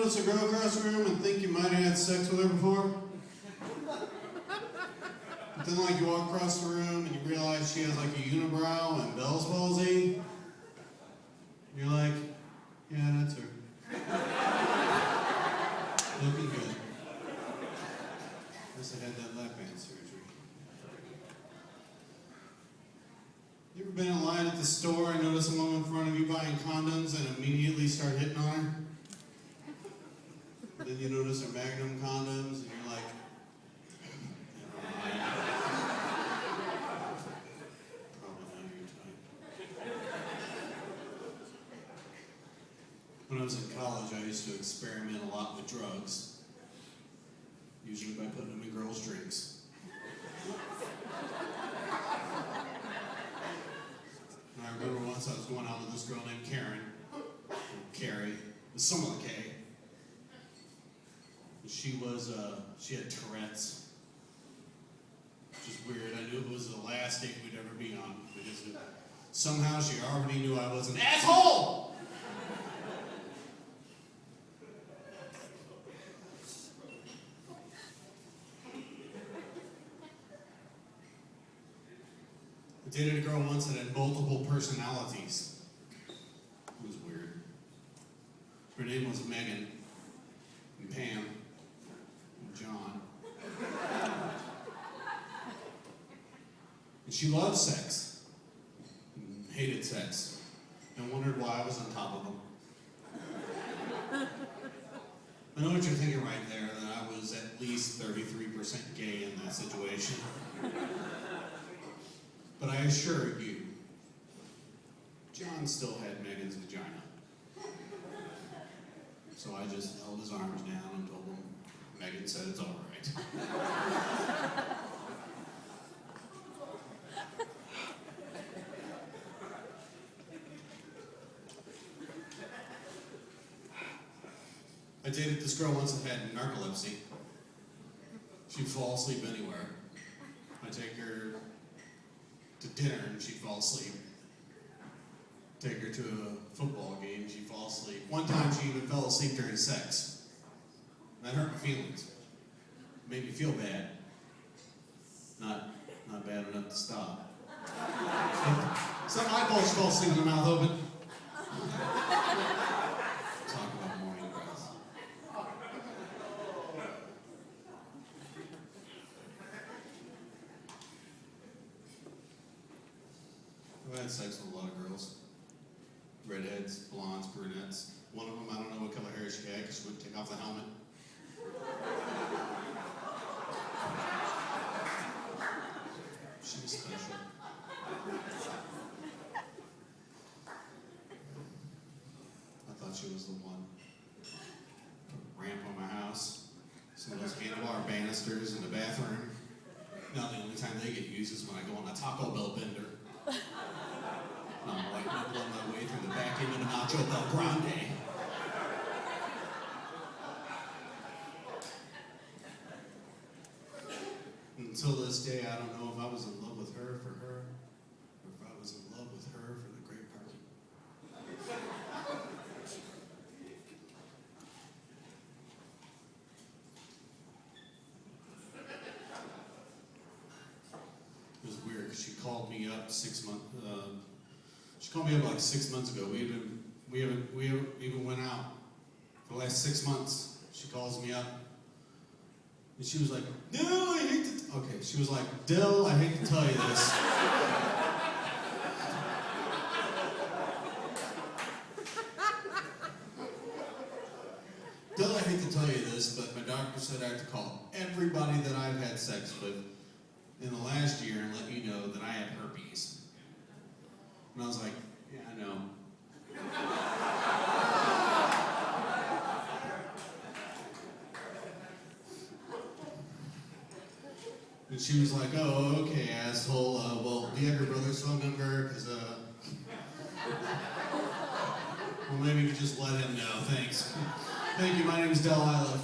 notice a girl across the room and think you might have had sex with her before? But then like you walk across the room and you realize she has like a unibrow and Bell's palsy. You're like, yeah, that's her. Looking good. Guess I had that lap band surgery. You ever been in line at the store and notice a woman in front of you buying condoms and immediately start hitting on her? Then you notice her Magnum condoms and you're like, never mind. Probably not your type. When I was in college, I used to experiment a lot with drugs. Usually by putting them in girls' drinks. And I remember once I was going out with this girl named Karen, or Carrie, with someone with a K. And she had Tourette's. Which is weird. I knew it was the last date we'd ever be on, because somehow she already knew I was an asshole! I dated a girl once that had multiple personalities. It was weird. Her name was Megan, and Pam, and John. And she loved sex, and hated sex, and wondered why I was on top of them. I know what you're thinking right there, that I was at least 33% gay in that situation. But I assure you, John still had Megan's vagina. So I just held his arms down and told him, Megan said it's all right. I dated this girl once that had narcolepsy. She'd fall asleep anywhere. I take her to dinner and she'd fall asleep. Take her to a football game and she'd fall asleep. One time she even fell asleep during sex. That hurt my feelings. It made me feel bad. Not bad enough to stop. It's not my fault she fell asleep with her mouth open. Talk about morning breath. I've had sex with a lot of girls. Redheads, blondes, brunettes. One of them, I don't know what color hair she had because she wouldn't take off the helmet. She was special. I thought she was the one. Ramp on my house. Some of those handlebar banisters in the bathroom. Now the only time they get used is when I go on a Taco Bell bender. I'm like nibbling my way through the back end of the Nacho Bel Grande. Until this day, I don't know if I was in love with her for her, or if I was in love with her for the great party. It was weird because she called me up 6 months. She called me up like 6 months ago. We even went out for the last 6 months. She calls me up, and she was like, "Dill, I hate to." Okay, she was like, "Dill, I hate to tell you this." Dill, I hate to tell you this, but my doctor said I have to call everybody that I've had sex with in the last year and let you know that I have herpes. And I was like, yeah, I know. And she was like, oh, okay, asshole. Well, do you have your brother's phone number? Because, well, maybe you could just let him know. Thanks. Thank you. My name is Iliff.